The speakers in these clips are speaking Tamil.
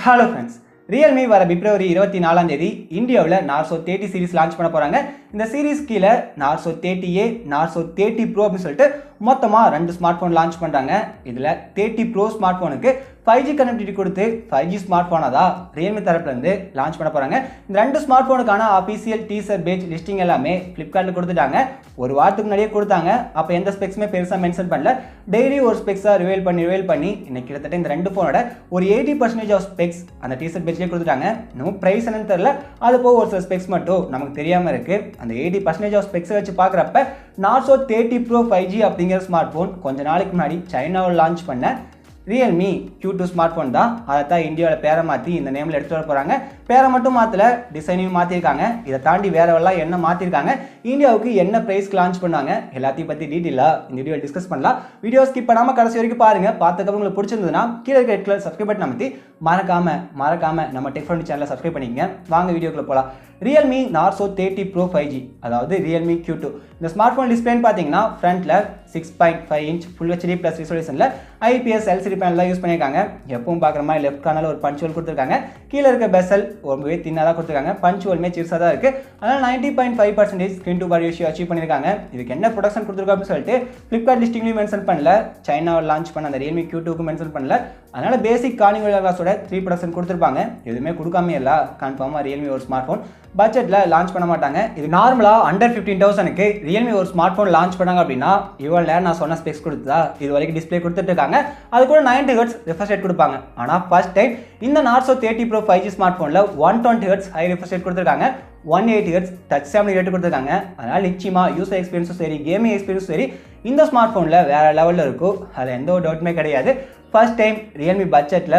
Hello friends, Realme வர பிப்ரவரி 24ஆம் தேதி இந்தியாவில் Narzo 30 சீரிஸ் லான்ச் பண்ண போறாங்க. இந்த சீரிஸ் கீழே Narzo 30A, Narzo 30 Pro அப்படி சொல்லிட்டு மொத்தமா ரெண்டு ஸ்மார்ட் போன் லான்ச் பண்றாங்க. இதுல 30 Pro ஸ்மார்ட் போனுக்கு 5G கனெக்டிவிட்டி கொடுத்து 5G ஸ்மார்ட் போனா தான் Realme தரப்புல இருந்து லான்ச் பண்ண போறாங்க. இந்த ரெண்டு ஸ்மார்ட் போனுக்கான ஆபீஷியல் டீசர் பேஜ் லிஸ்டிங் எல்லாமே Flipkartல கொடுத்துட்டாங்க. ஒரு வாரத்துக்கு முன்னாடியே கொடுத்தாங்க. அப்ப எந்த ஸ்பெக்ஸுமே பெருசா மென்ஷன் பண்ணல. டெய்லி ஒரு ஸ்பெக்ஸா ரிவீல் பண்ணி இன்னைக்கு கிட்டத்தட்ட இந்த ரெண்டு போனோட ஒரு 80% ஆஃப் ஸ்பெக்ஸ் அந்த டீசர் பேஜ்லயே கொடுத்துட்டாங்க. இன்னும் பிரைஸ் என்னன்னு தெரியல. அது போக ஒரு சில ஸ்பெக்ஸ் மட்டும் நமக்கு தெரியாம இருக்கு. அந்த 80% ஆஃப் ஸ்பெக்ஸை வச்சு பார்க்குறப்ப Narzo 30 Pro 5G அப்படிங்கிற ஸ்மார்ட் ஃபோன் கொஞ்ச நாளைக்கு முன்னாடி சைனாவில் லான்ச் பண்ண Realme Q2 ஸ்மார்ட் ஃபோன் தான். அதை தான் இந்தியாவில் பேரை மாற்றி இந்த நேமில் எடுத்துகிட்டு வர போகிறாங்க. பேரை மட்டும் மாற்றல, டிசைனையும் மாற்றிருக்காங்க. இதை தாண்டி வேறவெல்லாம் என்ன மாற்றிருக்காங்க, இந்தியாவுக்கு என்ன ப்ரைஸ்க்கு லான்ச் பண்ணாங்க, எல்லாத்தையும் பற்றி டீட்டெயிலாக இந்த வீடியோ டிஸ்கஸ் பண்ணலாம். வீடியோ ஸ்கிப் பண்ணாமல் கடைசி வரைக்கும் பாருங்கள். பார்த்துக்கப்புறம் உங்களுக்கு பிடிச்சிருந்ததுன்னா கீழே இருக்க ரெட் கலர் சப்ஸ்கிரைப் பட்டன் அமைத்தி மறக்காம நம்ம டெக் ஃப்ரெண்ட் சேனலை சப்ஸ்கிரைப் பண்ணிக்கங்க. வாங்க வீடியோக்குள்ள போகலாம். Realme Narzo 30 Pro 5G அதாவது Realme Q2 இந்த ஸ்மார்ட் ஃபோன் டிஸ்பிளேன்னு பார்த்தீங்கன்னா ஃப்ரண்ட்ல 6.5 இன்ச் ஃபுல் ஹெச்டி ப்ளஸ் ரெசல்யூஷனில் IPS LCD பேனல் தான் யூஸ் பண்ணியிருக்காங்க. எப்பவும் பார்க்குற மாதிரி லெஃப்ட் கார்னரில் ஒரு பஞ்சுவல் கொடுத்துருக்காங்க. கீழே இருக்க பெசல் ரொம்பவே தின்னாக தான் கொடுத்துருக்காங்க. பஞ்சுவலுமே சிறுசாக தான் இருக்குது. அதனால் 90.5% screen to body ratio achieve பண்ணியிருக்காங்க. இதுக்கு என்ன ப்ரொடக்ஷன் கொடுத்துருக்கோம் அப்படின்னு சொல்லிட்டு Flipkart லிஸ்டிங்லையும் மென்ஷன் பண்ணல. சைனாவில் லான்ச் பண்ண அந்த Realme Q2க்கு மென்ஷன் பண்ணல. அதனால் பேசிக் கார்னிங் கிளாஸோட 3 ப்ரொடக்ஷன் கொடுத்துருப்பாங்க. எதுவுமே கொடுக்காமே இல்லை. கன்ஃபார்மாக Realme ஒரு ஸ்மார்ட் ஃபோன் பட்ஜெட்டில் லான்ச் பண்ண மாட்டாங்க. இது நார்மலாக அண்டர் 15,000க்கு Realme ஒரு ஸ்மார்ட் ஃபோன் லான்ச் பண்ணாங்க அப்படின்னா இவ்வளோ நான் சொன்ன ஸ்பெக்ஸ் கொடுத்தா இது வரைக்கும் டிஸ்பிளே கொடுத்துட்டு இருக்காங்க. அது கூட 90 Hz ரிஃப்ரெஷ் ரேட் கொடுப்பாங்க. ஆனால் ஃபர்ஸ்ட் டைம் இந்த Narzo 30 Pro 5G ஸ்மார்ட் ஃபோனில் 120 Hz ஹை ரிஃப்ரெஷ் ரேட் கொடுத்துருக்காங்க. 180 Hz டச் சாம்பிளிங் ரேட் கொடுத்துருக்காங்க. அதனால் நிச்சயமாக யூசர் எக்ஸ்பீரியன்ஸும் சரி, கேமிங் எக்ஸ்பீரியன்ஸும் சரி இந்த ஸ்மார்ட் ஃபோனில் வேறு லெவலில் இருக்கும். அதில் எந்த ஒரு டவுட்டுமே கிடையாது. ஃபர்ஸ்ட் டைம் Realme பட்ஜெட்டில்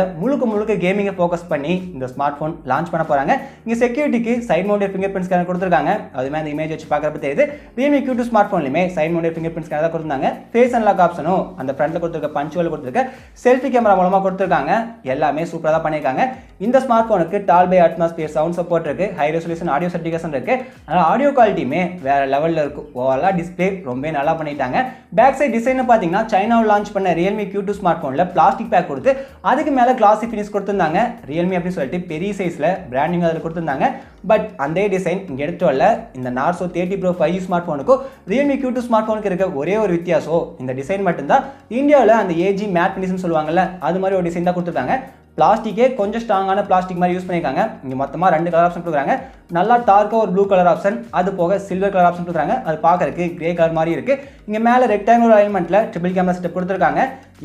முழுக்க கேமிங்கை ஃபோக்கஸ் பண்ணி இந்த ஸ்மார்ட் ஃபோன் லான்ச் பண்ண போகிறாங்க. இங்கே செக்யூரிட்டிக்கு side mounted fingerprint scanner கொடுத்துருக்காங்க. அதுமாதிரி அந்த இமேஜ் வச்சு பார்க்குறப்ப தெரியுது Realme Q2 ஸ்மார்ட் ஃபோன்லையுமே side mounted fingerprint scanner தான் கொடுத்துருந்தாங்க. ஃபேஸ் அன்லாக் ஆப்ஷனும் அந்த ஃப்ரண்ட்டில் கொடுத்துருக்க பஞ்சுவல் கொடுத்துருக்க செல்ஃபி கேமரா மூலமாக கொடுத்துருக்காங்க. எல்லாமே சூப்பராக தான் பண்ணியிருக்காங்க. இந்த ஸ்மார்ட் ஃபோனுக்கு டால்பை அட்மாஸ்பியர் சவுண்ட் சப்போர்ட் இருக்குது. ஹை ரெசல்யூஷன் ஆடியோ சர்டிஃபிகேஷன் இருக்குது. அதனால் ஆடியோ குவாலிட்டியுமே வேறு லெவலில் இருக்கும். ஓவராலாக டிஸ்பிளே ரொம்ப நல்லா பண்ணிட்டாங்க. பேக் சைட் டிசைன் பார்த்தீங்கன்னா சைனாவில் லான்ச் பண்ண Realme Q2 ஸ்மார்ட் ஃபோனில் பிளாஸ்டிக் பேக் கொடுத்து அதுக்கு மேலே கிளாசி ஃபினிஷ் கொடுத்துருந்தாங்க. Realme அப்படின்னு சொல்லிட்டு பெரிய சைஸில் பிராண்டிங் அதில் கொடுத்துருந்தாங்க. பட் அந்த டிசைன் இங்கே எடுத்து வரல. இந்த Narzo 30 Pro 5G ஸ்மார்ட் ஃபோனுக்கும் Realme Q2 ஸ்மார்ட் ஃபோனுக்கு இருக்க ஒரே ஒரு வித்தியாசம் இந்த டிசைன் மட்டும்தான். இந்தியாவில் அந்த AG மேட் ஃபினிஷ்னு சொல்லுவாங்கல்ல, அது மாதிரி ஒரு டிசைன் தான் கொடுத்துருக்காங்க. பிளாஸ்டிக்கே கொஞ்சம் ஸ்ட்ராங்கான பிளாஸ்டிக் மாதிரி யூஸ் பண்ணியிருக்காங்க. இங்கே மொத்தமாக 2 கலர் ஆப்ஷன் கொடுக்குறாங்க. நல்லா டார்க்காக ஒரு ப்ளூ கலர் ஆப்ஷன், அது போக சில்வர் கலர் ஆப்ஷன் கொடுக்குறாங்க. அது பார்க்கறதுக்கு கிரே கலர் மாதிரி இருக்குது. இங்கே மேலே ரெக்டாங்குலர் அலைன்மெண்ட்டில் ட்ரிபிள் கேமரா செட்டப் கொடுத்துருக்காங்க.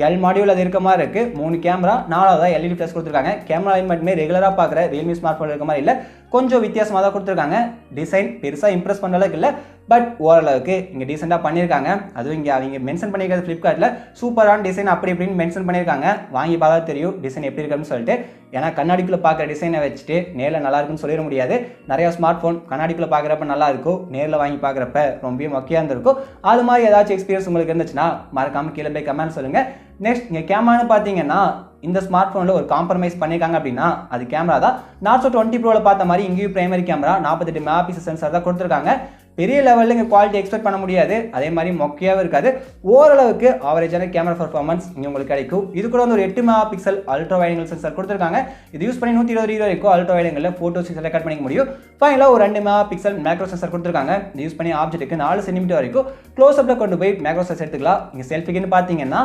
எல் மாடியூல் அது இருக்க மாதிரி இருக்குது. 3 கேமரா, 4வது LED ப்ளஸ் கொடுத்துருக்காங்க. கேமரா அலைன்மெண்ட்டுமே ரெகுலராக பார்க்குற Realme ஸ்மார்ட் ஃபோன் இருக்க மாதிரி இல்லை, கொஞ்சம் வித்தியாசமாக தான் கொடுத்துருக்காங்க. டிசைன் பெருசாக இம்ப்ரெஸ் பண்ணுற அளவுக்கு இல்லை, பட் ஓரளவுக்கு இங்கே டீசெண்டாக பண்ணியிருக்காங்க. அதுவும் இங்கே அவங்க மென்ஷன் பண்ணியிருக்கிறது Flipkartல சூப்பரான டிசைன் அப்படி இப்படின்னு மென்ஷன் பண்ணியிருக்காங்க. வாங்கி பார்த்தா தெரியும் டிசைன் எப்படி இருக்குன்னு சொல்லிட்டு. ஏன்னா கண்ணாடிக்குள்ளே பார்க்குற டிசைனை வச்சுட்டு நேரில் நல்லா இருக்குன்னு சொல்லிட முடியாது. நிறையா ஸ்மார்ட் ஃபோன் கண்ணாடிக்குள்ளே பார்க்குறப்ப நல்லா இருக்கும், நேரில் வாங்கி பார்க்குறப்ப ரொம்ப மொக்கையாக இருந்திருக்கும். அது மாதிரி ஏதாச்சும் எக்ஸ்பீரியன்ஸ் உங்களுக்கு இருந்துச்சுன்னா மறக்காமல் கீழே போய் கமெண்ட் சொல்லுங்கள். நெக்ஸ்ட் இங்கே கேமரான்னு பார்த்தீங்கன்னா இந்த ஸ்மார்ட் ஃபோனில் ஒரு காம்ப்ரமைஸ் பண்ணியிருக்காங்க அப்படின்னா அது கேமரா தான். Narzo 20 Proவில் பார்த்த மாதிரி இங்கேயும் பிரைமரி கேமரா 48 மெகாபிக்சல் சென்சார் தான் கொடுத்துருக்காங்க. பெரிய லெவலில் இங்கே குவாலிட்டி எக்ஸ்பெக்ட் பண்ண முடியாது. அதே மாதிரி மொக்கையாகவும் இருக்காது. ஓரளவுக்கு ஆவரேஜான கேமரா பர்ஃபார்மன்ஸ் இங்கே உங்களுக்கு கிடைக்கும். இது கூட வந்து ஒரு 8 megapixel ultra wide angle sensor கொடுத்துருக்காங்க. இது யூஸ் பண்ணி 120 வரைக்கும் அல்ட்ரா வைட் ஆங்கிளில் ஃபோட்டோஸ் ரெக்கார்ட் பண்ணிக்க முடியும். ஃபைனலாக ஒரு 2 மெகாபிக்சல் மேக்ரோ சென்சார் கொடுத்துருக்காங்க. இது யூஸ் பண்ணி ஆப்ஜெக்ட்டுக்கு 4 சென்டிமீட்டர் வரைக்கும் க்ளோஸ் அப்பில் கொண்டு போய் மேக்ரோ சென்சார் எடுத்துக்கலாம். இங்கே செல்ஃபிக்குன்னு பார்த்தீங்கன்னா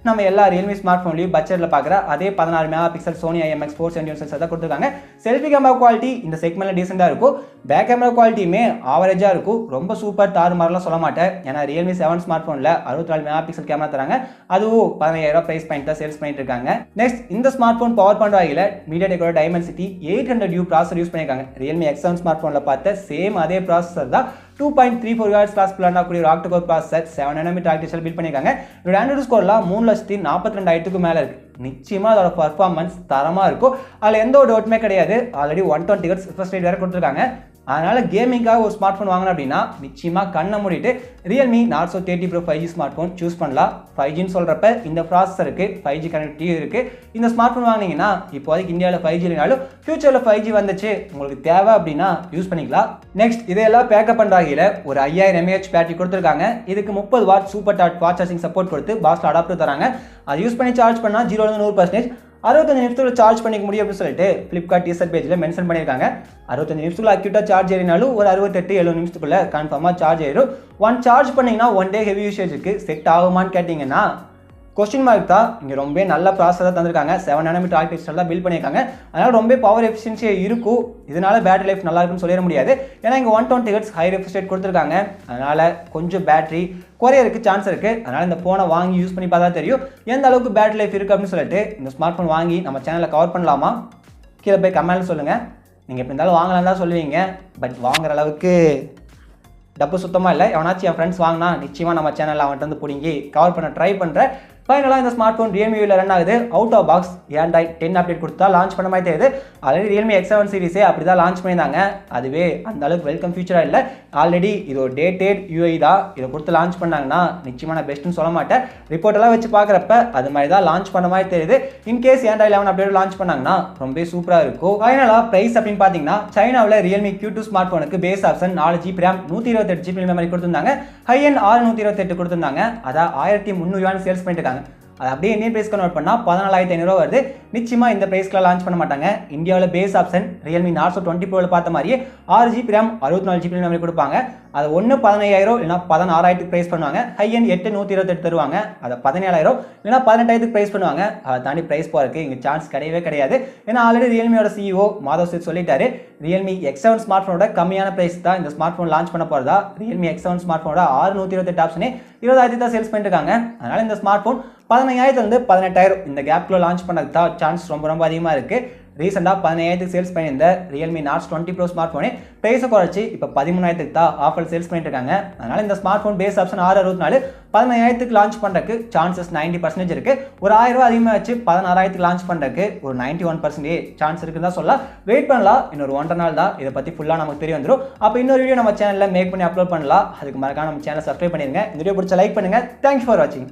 நம்ம எல்லா Realme ஸ்மார்ட் ஃபோன்லையும் பட்ஜெட்டில் பார்க்குற அதே 16 மெகாபிக்சல் Sony IMX 471 சென்சார் தான் கொடுத்துருக்காங்க. செல்ஃபி கேமரா குவாலிட்டி இந்த செக்மெண்ட்டில் டீசெண்டாக இருக்கும். பேக் கேமரா குவாலிட்டியுமே ஆவரேஜாக இருக்கும். ரொம்ப சூப்பர் தாறு மாதிரிலாம் சொல்ல மாட்டேன். ஏன்னா Realme 7 ஸ்மார்ட் ஃபோனில் 64 மெகாபிக்சல் கேமரா தராங்க. அதுவும் 15,000 ப்ரைஸ் பாயிண்ட் தான் சேல்ஸ் பண்ணிட்டு இருக்காங்க. நெக்ஸ்ட் இந்த ஸ்மார்ட் ஃபோன் பவர் பண்ணுற வகையில் MediaTekோட Dimensity 800U ப்ராசஸர் யூஸ் பண்ணியிருக்காங்க. Realme X7 ஸ்மார்ட் ஃபோனில் பார்த்த சேம் அதே ப்ராசஸர் தான். 2.34 GHz கிளாஸ் பிளான் ஆகக்கூடிய ஒரு octacore processor 7 nm artificial built பண்ணியிருக்காங்க. இதோட ஆண்ட்ராய்டு ஸ்கோர்லாம் 3,42,000க்கு மேலே இருக்குது. நிச்சயமாக அதோட பர்ஃபார்மன்ஸ் தரமாக இருக்கும். அதில் எந்த ஒரு டவுட்டுமே கிடையாது. ஆல்ரெடி 120 Hz ரிஃப்ரெஷ் ரேட் வேறு கொடுத்துருக்காங்க. அதனால் கேமிங்காக ஒரு ஸ்மார்ட் ஃபோன் வாங்கினோம் அப்படின்னா நிச்சயமாக கண்ணை மூடிட்டு Realme Narzo 30 Pro 5G smart phone choose பண்ணலாம். 5Gன்னு சொல்கிறப்ப இந்த ப்ராசஸருக்கு 5G கனெக்டிவிட்டி இருக்குது. இந்த ஸ்மார்ட் ஃபோன் வாங்கினீங்கன்னா இப்போதைக்கு இந்தியாவில் 5G இல்லைனாலும் ஃபியூச்சரில் 5G வந்துச்சு உங்களுக்கு தேவை அப்படின்னா யூஸ் பண்ணிக்கலாம். நெக்ஸ்ட் இதையெல்லாம் பேக்கப் பண்ணுற வகையில் ஒரு 5000 mAh பேட்டரி கொடுத்துருக்காங்க. இதுக்கு 30 what super dot fast charging support கொடுத்து பாஸ்ல அடாப்டர் தராங்க. அது யூஸ் பண்ணி சார்ஜ் பண்ணால் 0-100% 65 நிமிஷத்துல சார்ஜ் பண்ணிக்க முடியும் அப்படின்னு சொல்லிட்டு Flipkart டீசர் பேஜில் மென்ஷன் பண்ணியிருக்காங்க. 65 நிமிஷத்துக்குள்ள அக்யூட்டாக சார்ஜ் ஏறினாலும் ஒரு 68-70 நிமிஷத்துக்குள்ள கன்ஃபார்மாக சார்ஜ் ஏறும். ஒன் சார்ஜ் பண்ணிங்கன்னா ஒன் டே ஹெவி யூசேஜுக்கு செட் ஆகுமான்னு கேட்டிங்கன்னா கொஸ்டின் மார்க் தான். இங்கே ரொம்ப நல்ல ப்ராசஸர் தான் தந்திருக்காங்க. 7 nm ஆர்கிடெக்சர் தான் பில்ட் பண்ணியிருக்காங்க. அதனால் ரொம்ப பவர் எஃபிஷியன்சியாக இருக்கும். இதனால பேட்டரி லைஃப் நல்லா இருக்குன்னு சொல்லிட முடியாது. ஏன்னா இங்கே 120 Hz ஹை ரெஃப்ரெஷ் ரேட் கொடுத்துருக்காங்க. அதனால் கொஞ்சம் பேட்டரி குறையறதுக்கு சான்ஸ் இருக்குது. அதனால் இந்த ஃபோனை வாங்கி யூஸ் பண்ணி பார்த்தா தெரியும் எந்த அளவுக்கு பேட்டரி லைஃப் இருக்குது அப்படின்னு சொல்லிட்டு. இந்த ஸ்மார்ட் ஃபோன் வாங்கி நம்ம சேனலில் கவர் பண்ணலாமா? கீழே போய் கமெண்ட்ல சொல்லுங்கள். நீங்கள் எப்படி இருந்தாலும் வாங்கலாம் தான் சொல்லுவீங்க. பட் வாங்குற அளவுக்கு டப்பு சுத்தமாக இல்லை. எவனாச்சும் என் ஃப்ரெண்ட்ஸ் வாங்கினா நிச்சயமாக நம்ம சேனலில் அவன்கிட்ட வந்து பிடிங்கி கவர் பண்ண ட்ரை பண்ணுறேன். ஃபைனலாக இந்த ஸ்மார்ட் ஃபோன் Realme ரன் ஆகுது. Out of box Android 10 update கொடுத்தா லான்ச் பண்ண மாதிரி தெரியுது. ஆல்ரெடி Realme X7 சீரிஸே அப்படி தான் லான்ச் பண்ணியிருந்தாங்க. அதுவே அந்த அளவுக்கு வெல்கம் ஃபியூச்சராக இல்லை. ஆல்ரெடி இது ஒரு டேட்டட் UI தான். இதை கொடுத்து லான்ச் பண்ணாங்கன்னா நிச்சயமாக நான் பெஸ்ட்டுன்னு சொல்ல மாட்டேன். ரிப்போர்ட்டெல்லாம் வச்சு பார்க்குறப்ப அது மாதிரி தான் லான்ச் பண்ண மாதிரி தெரியுது. இன்கேஸ் Android 11 அப்டேட் லான்ச் பண்ணாங்கன்னா ரொம்ப சூப்பராக இருக்கும். ஃபைனலாக ப்ரைஸ் அப்படின்னு பார்த்தீங்கன்னா சைனாவில் Realme Q2 ஸ்மார்ட் ஃபோனுக்கு base option 4GB RAM 128GB memory கொடுத்துருந்தாங்க. ஹை எண்ட் 628 கொடுத்துருந்தாங்க. அதான் 1300 சேல்ஸ் பண்ணிட்டு இருக்காங்க. அது அப்படியே இந்தியன் பிரைஸ் கன்வெர்ட் பண்ணால் 14,500 வருது. நிச்சயமாக இந்த பிரைஸ்க்குலாம் லான்ச் பண்ண மாட்டாங்க. இந்தியாவில் பேஸ் ஆப்ஷன் Realme Narzo 20 Proவில் பார்த்த மாதிரியே 6GB RAM 64GB மெமரி கொடுப்பாங்க. அதை 15,000 இல்லைனா 16,000 ப்ரைஸ் பண்ணுவாங்க. ஹை எண்ட் 8,128 தருவாங்க. அதை 17,000 இல்லைனா 18,000 ப்ரைஸ் பண்ணுவாங்க. அதை தாண்டி ப்ரைஸ் போகிறதுக்கு இங்கே சான்ஸ் கிடையவே கிடையாது. ஏன்னா ஆல்ரெடி ரியல்மியோட CEO மாதவ் சேத் சொல்லிட்டாரு, Realme X7 ஸ்மார்ட் ஃபோனோட கம்மியான ப்ரைஸ் தான் இந்த ஸ்மார்ட் ஃபோன் லான்ச் பண்ண போகிறதா. Realme X7 ஸ்மார்ட் ஃபோனோட 628 ஆப்ஷனே 20,000 தான் சேல்ஸ் பண்ணிட்டு இருக்காங்க. அதனால் இந்த ஸ்மார்ட் ஃபோன் 15,000 18,000 இந்த கேப்குள்ள லான்ச் பண்ணதுக்கு தான் சான்ஸ் ரொம்ப அதிகமாக இருக்குது. ரீசெண்டாக 15,000 சேல்ஸ் பண்ணியிருந்த Realme Narzo 20 Pro ஸ்மார்ட் ஃபோனே ப்ரைஸை குறைச்சி இப்போ 13,000 தான் ஆஃபர் சேல்ஸ் பண்ணிட்டு இருக்காங்க. அதனால் இந்த smart phone base option 664 15,000 launch பண்ணுறதுக்கு சான்சஸ் 90% இருக்குது. ஒரு 1000 ரூபா அதிகமாக வச்சு 16,000 லான்ச் பண்ணுறதுக்கு ஒரு 91% சான்ஸ் இருக்குன்னு தான் சொல்லலாம். வெயிட் பண்ணலாம். இன்னொரு 1.5 நாள் தான் இதை பற்றி ஃபுல்லாக நமக்கு தெரிய வந்துடும். அப்போ இன்னொரு வீடியோ நம்ம சேனலில் மேக் பண்ணி அப்லோட் பண்ணலாம். அதுக்கு மறக்காம நம்ம சேனல் சப்ஸ்கிரைப் பண்ணிடுங்க. இந்த வீடியோ பிடிச்ச லைக் பண்ணுங்கள். தேங்க்ஸ் ஃபார் வாட்சிங்.